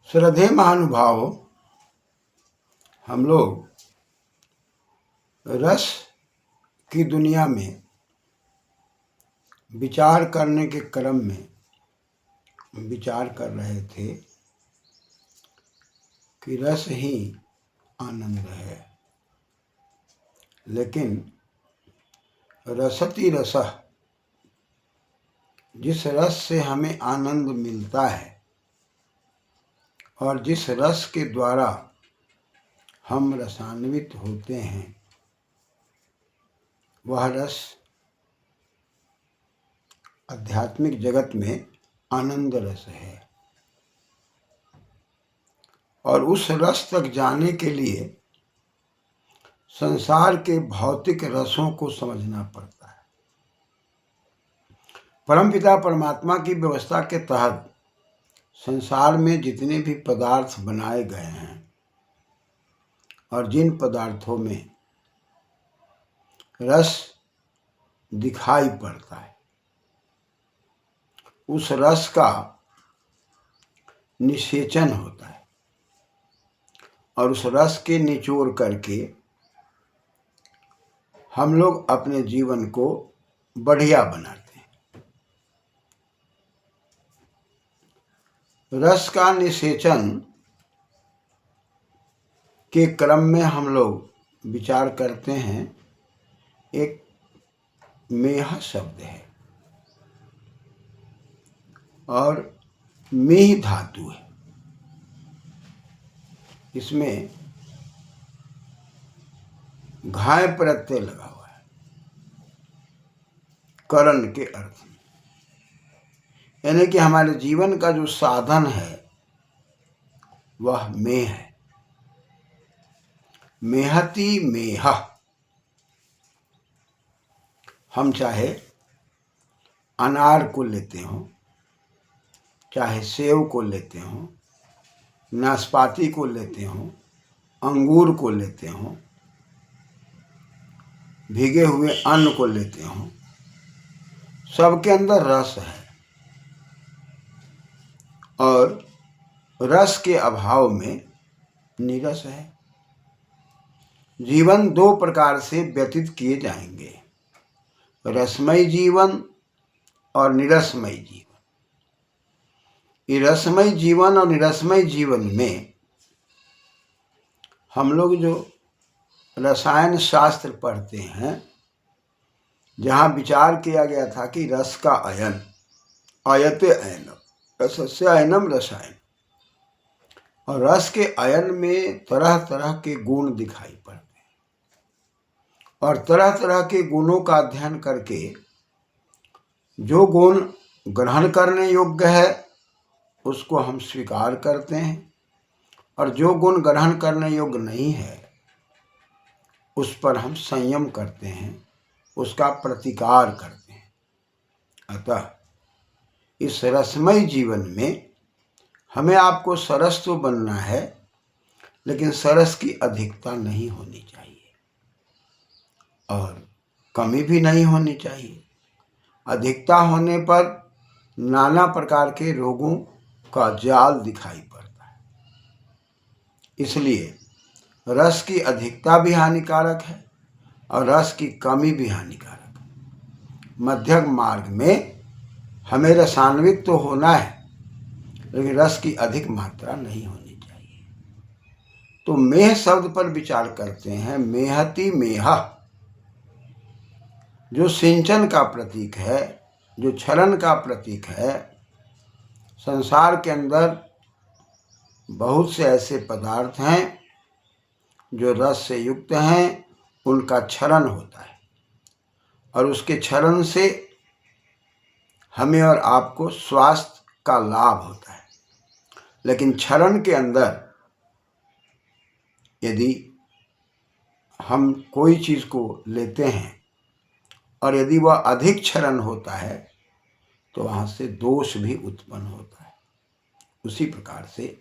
श्रद्धेय महानुभाव, हम लोग रस की दुनिया में विचार करने के क्रम में विचार कर रहे थे कि रस ही आनंद है, लेकिन रसति रसः, जिस रस से हमें आनंद मिलता है और जिस रस के द्वारा हम रसान्वित होते हैं, वह रस आध्यात्मिक जगत में आनंद रस है। और उस रस तक जाने के लिए संसार के भौतिक रसों को समझना पड़ता है। परमपिता परमात्मा की व्यवस्था के तहत संसार में जितने भी पदार्थ बनाए गए हैं और जिन पदार्थों में रस दिखाई पड़ता है, उस रस का निषेचन होता है और उस रस के निचोड़ करके हम लोग अपने जीवन को बढ़िया बनाते हैं। रस का निषेचन के क्रम में हम लोग विचार करते हैं। एक मेह शब्द है और मीह धातु है। इसमें घाय प्रत्यय लगा हुआ है करण के अर्थ में, यानी कि हमारे जीवन का जो साधन है वह मेह है। मेहती मेह, हम चाहे अनार को लेते हों, चाहे सेव को लेते हों, नाशपाती को लेते हों, अंगूर को लेते हों, भीगे हुए अन्न को लेते हों, सबके अंदर रस है। और रस के अभाव में नीरस है। जीवन दो प्रकार से व्यतीत किए जाएंगे, रसमय जीवन और निरसमय जीवन। ये रसमय जीवन और निरसमय जीवन में हम लोग जो रसायन शास्त्र पढ़ते हैं, जहाँ विचार किया गया था कि रस का अयन, अयते अयनम, रसस्य अयनम रसायन, और रस के अयन में तरह तरह के गुण दिखाई पड़ते हैं और तरह तरह के गुणों का अध्ययन करके जो गुण ग्रहण करने योग्य है उसको हम स्वीकार करते हैं और जो गुण ग्रहण करने योग्य नहीं है उस पर हम संयम करते हैं, उसका प्रतिकार करते हैं। अतः इस रसमय जीवन में हमें आपको सरस तो बनना है, लेकिन सरस की अधिकता नहीं होनी चाहिए और कमी भी नहीं होनी चाहिए। अधिकता होने पर नाना प्रकार के रोगों का जाल दिखाई पड़ता है। इसलिए रस की अधिकता भी हानिकारक है और रस की कमी भी हानिकारक है। मध्यम मार्ग में हमें रसान्वित तो होना है, लेकिन रस की अधिक मात्रा नहीं होनी चाहिए। तो मेह शब्द पर विचार करते हैं। मेहती मेह, जो सिंचन का प्रतीक है, जो क्षरण का प्रतीक है। संसार के अंदर बहुत से ऐसे पदार्थ हैं जो रस से युक्त हैं, उनका क्षरण होता है और उसके क्षरण से हमें और आपको स्वास्थ्य का लाभ होता है। लेकिन क्षरण के अंदर यदि हम कोई चीज़ को लेते हैं और यदि वह अधिक क्षरण होता है तो वहाँ से दोष भी उत्पन्न होता है। उसी प्रकार से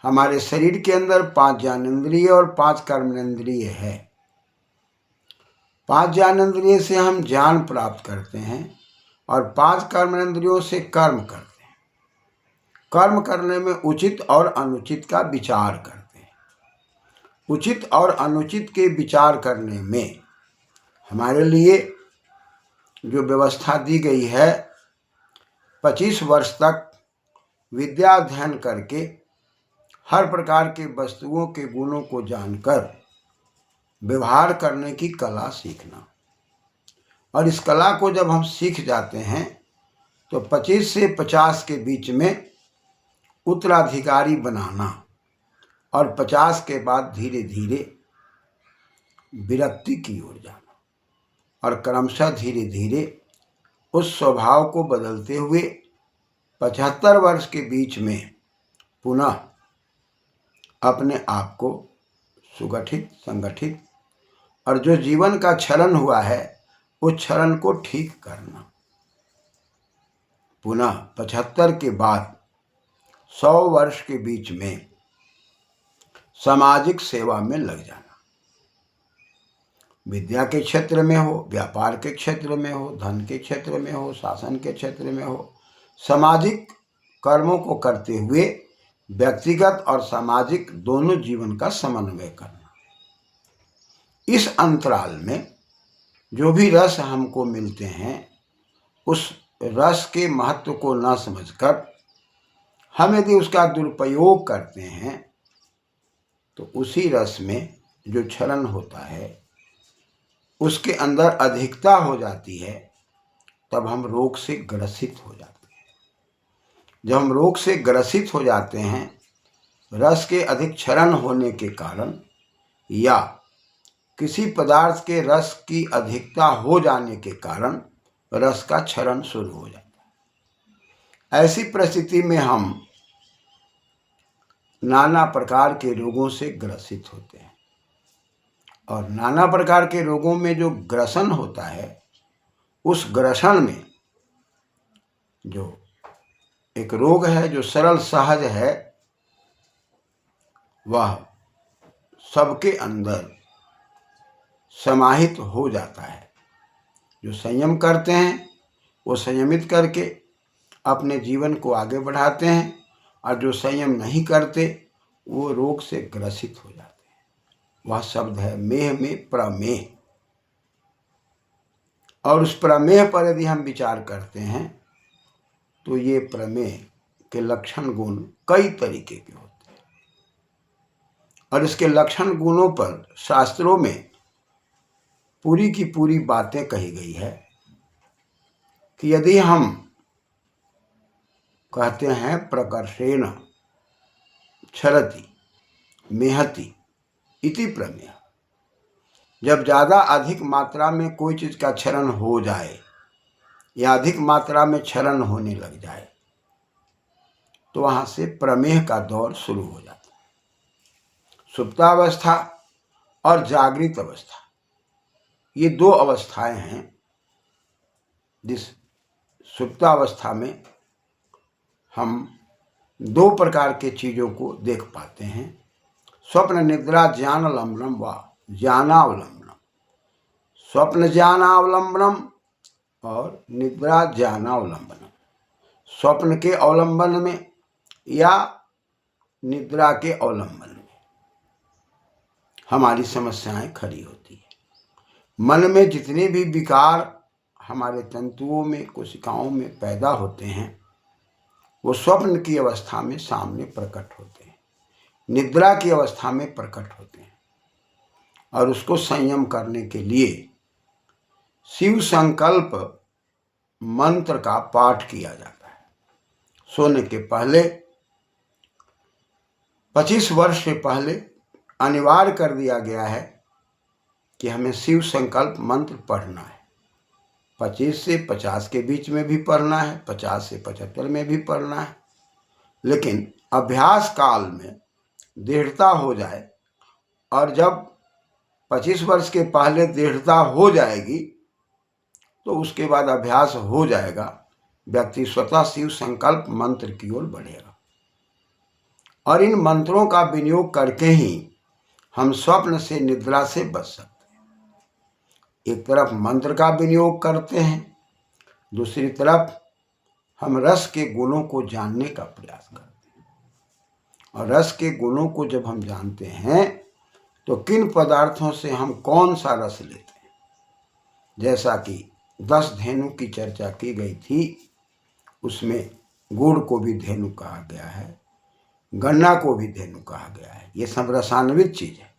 हमारे शरीर के अंदर 5 ज्ञानेंद्रिय और 5 कर्मेंद्रिय है। 5 ज्ञानेंद्रिय से हम ज्ञान प्राप्त करते हैं और 5 कर्मेंद्रियों से कर्म करते हैं। कर्म करने में उचित और अनुचित का विचार करते हैं। उचित और अनुचित के विचार करने में हमारे लिए जो व्यवस्था दी गई है, 25 वर्ष तक विद्या अध्ययन करके हर प्रकार के वस्तुओं के गुणों को जानकर व्यवहार करने की कला सीखना। और इस कला को जब हम सीख जाते हैं तो 25 से 50 के बीच में उत्तराधिकारी बनाना और 50 के बाद धीरे धीरे विरक्ति की ओर जाना और क्रमशः धीरे धीरे उस स्वभाव को बदलते हुए 75 वर्ष के बीच में पुनः अपने आप को सुगठित, संगठित और जो जीवन का क्षरण हुआ है उस क्षरण को ठीक करना। पुनः 75 के बाद 100 वर्ष के बीच में सामाजिक सेवा में लग जाना। विद्या के क्षेत्र में हो, व्यापार के क्षेत्र में हो, धन के क्षेत्र में हो, शासन के क्षेत्र में हो, सामाजिक कर्मों को करते हुए व्यक्तिगत और सामाजिक दोनों जीवन का समन्वय करना। इस अंतराल में जो भी रस हमको मिलते हैं उस रस के महत्व को न समझकर हम यदि उसका दुरुपयोग करते हैं तो उसी रस में जो क्षरण होता है उसके अंदर अधिकता हो जाती है, तब हम रोग से ग्रसित हो जाते हैं। जब हम रोग से ग्रसित हो जाते हैं रस के अधिक क्षरण होने के कारण या किसी पदार्थ के रस की अधिकता हो जाने के कारण रस का क्षरण शुरू हो जाता है। ऐसी परिस्थिति में हम नाना प्रकार के रोगों से ग्रसित होते हैं और नाना प्रकार के रोगों में जो ग्रसन होता है उस ग्रसन में जो एक रोग है जो सरल सहज है वह सबके अंदर समाहित हो जाता है। जो संयम करते हैं वो संयमित करके अपने जीवन को आगे बढ़ाते हैं और जो संयम नहीं करते वो रोग से ग्रसित हो जाते हैं। वह शब्द है मेह में प्रमेह। और उस प्रमेह पर यदि हम विचार करते हैं तो ये प्रमेह के लक्षण गुण कई तरीके के होते हैं और इसके लक्षण गुणों पर शास्त्रों में पूरी की पूरी बातें कही गई है कि यदि हम कहते हैं प्रकर्षेण क्षरति मेहति इति प्रमेय, जब ज़्यादा अधिक मात्रा में कोई चीज़ का क्षरण हो जाए या अधिक मात्रा में क्षरण होने लग जाए तो वहाँ से प्रमेह का दौर शुरू हो जाता है। सुप्तावस्था और जागृत अवस्था ये दो अवस्थाएं हैं। जिस सुप्तावस्था में हम दो प्रकार के चीज़ों को देख पाते हैं, स्वप्न निद्रा ज्ञानावलंबनम व ज्ञानावलंबनम। स्वप्न ज्ञानावलंबनम और निद्रा ज्ञानावलंबनम। स्वप्न के अवलंबन में या निद्रा के अवलंबन में हमारी समस्याएं खड़ी होती है। मन में जितने भी विकार हमारे तंतुओं में कोशिकाओं में पैदा होते हैं वो स्वप्न की अवस्था में सामने प्रकट होते हैं, निद्रा की अवस्था में प्रकट होते हैं। और उसको संयम करने के लिए शिव संकल्प मंत्र का पाठ किया जाता है। सोने के पहले 25 वर्ष से पहले अनिवार्य कर दिया गया है कि हमें शिव संकल्प मंत्र पढ़ना है। 25 से 50 के बीच में भी पढ़ना है, 50 से 75 में भी पढ़ना है। लेकिन अभ्यास काल में दृढ़ता हो जाए और जब 25 वर्ष के पहले दृढ़ता हो जाएगी तो उसके बाद अभ्यास हो जाएगा, व्यक्ति स्वतः शिव संकल्प मंत्र की ओर बढ़ेगा। और इन मंत्रों का विनियोग करके ही हम स्वप्न से निद्रा से बच सकते हैं। एक तरफ मंत्र का विनियोग करते हैं, दूसरी तरफ हम रस के गुणों को जानने का प्रयास करते हैं। और रस के गुणों को जब हम जानते हैं तो किन पदार्थों से हम कौन सा रस लेते हैं। जैसा कि 10 धेनु की चर्चा की गई थी, उसमें गुड़ को भी धेनु कहा गया है, गन्ना को भी धेनु कहा गया है, ये सब रसान्वित चीज है।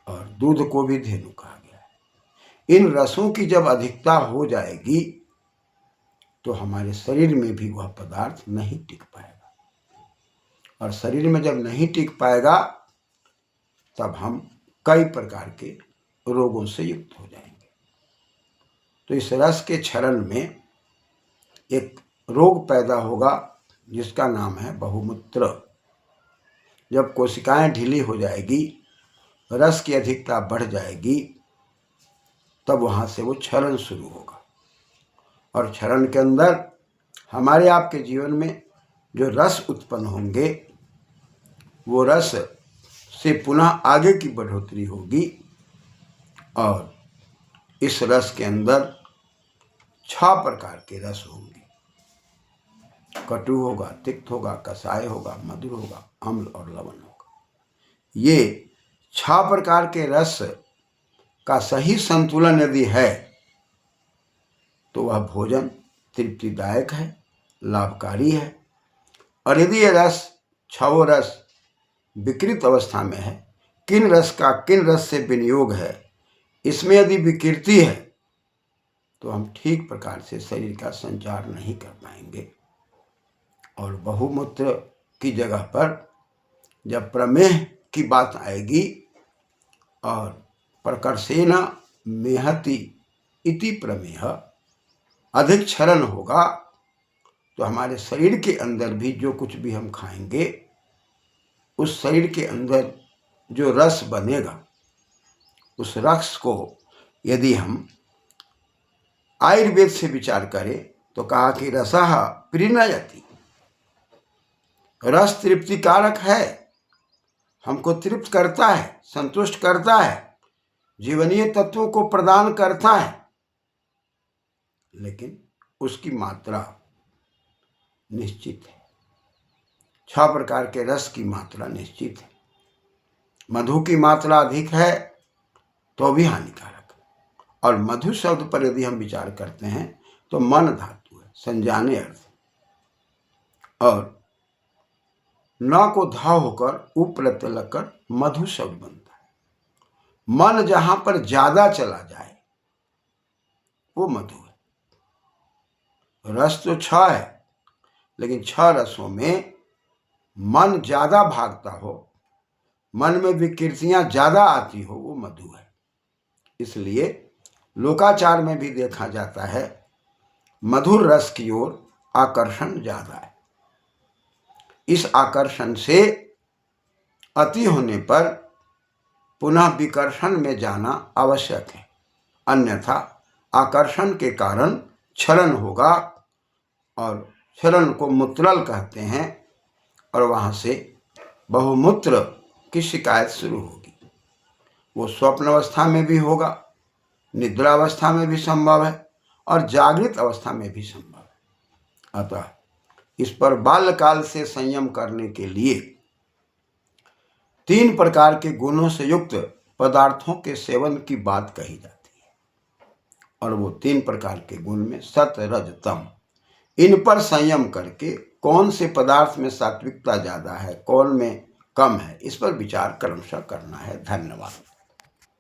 और दूध को भी धेनु कहा गया है। इन रसों की जब अधिकता हो जाएगी तो हमारे शरीर में भी वह पदार्थ नहीं टिक पाएगा, और शरीर में जब नहीं टिक पाएगा तब हम कई प्रकार के रोगों से युक्त हो जाएंगे। तो इस रस के क्षरण में एक रोग पैदा होगा जिसका नाम है बहुमूत्र। जब कोशिकाएं ढीली हो जाएगी, रस की अधिकता बढ़ जाएगी, तब वहाँ से वो क्षरण शुरू होगा। और क्षरण के अंदर हमारे आपके जीवन में जो रस उत्पन्न होंगे, वो रस से पुनः आगे की बढ़ोतरी होगी। और इस रस के अंदर 6 प्रकार के रस होंगे। कटु होगा, तिक्त होगा, कसाय होगा, मधुर होगा, अम्ल और लवण होगा। ये 6 प्रकार के रस का सही संतुलन यदि है तो वह भोजन तृप्तिदायक है, लाभकारी है। और यदि ये रस 6 रस विकृत अवस्था में है, किन रस का किन रस से विनियोग है, इसमें यदि विकृति है तो हम ठीक प्रकार से शरीर का संचार नहीं कर पाएंगे। और बहुमूत्र की जगह पर जब प्रमेह की बात आएगी और प्रकर्षेण मेहति इति प्रमेह, अधिक क्षरण होगा, तो हमारे शरीर के अंदर भी जो कुछ भी हम खाएंगे, उस शरीर के अंदर जो रस बनेगा, उस रस को यदि हम आयुर्वेद से विचार करें तो कहा कि रसः प्रीणयति, रस तृप्तिकारक है, हमको तृप्त करता है, संतुष्ट करता है, जीवनीय तत्वों को प्रदान करता है, लेकिन उसकी मात्रा निश्चित है। 6 प्रकार के रस की मात्रा निश्चित है। मधु की मात्रा अधिक है तो भी हानिकारक है। और मधु शब्द पर यदि हम विचार करते हैं तो मन धातु है, संजाने अर्थ। और न को धा होकर उप्रत्यय लगकर मधु शब्द बनता है। मन जहां पर ज्यादा चला जाए वो मधु है। रस तो 6 है, लेकिन 6 रसों में मन ज्यादा भागता हो, मन में विकृतियां ज्यादा आती हो, वो मधु है। इसलिए लोकाचार में भी देखा जाता है मधुर रस की ओर आकर्षण ज्यादा है। इस आकर्षण से अति होने पर पुनः विकर्षण में जाना आवश्यक है, अन्यथा आकर्षण के कारण क्षरण होगा, और क्षरण को मूत्रल कहते हैं, और वहाँ से बहुमूत्र की शिकायत शुरू होगी। वो स्वप्न अवस्था में भी होगा, निद्रा अवस्था में भी संभव है, और जागृत अवस्था में भी संभव है। अतः इस पर बाल्यकाल से संयम करने के लिए 3 प्रकार के गुणों से युक्त पदार्थों के सेवन की बात कही जाती है। और वो 3 प्रकार के गुण में सत, रज, तम, इन पर संयम करके कौन से पदार्थ में सात्विकता ज्यादा है, कौन में कम है, इस पर विचार क्रमशः करना है। धन्यवाद।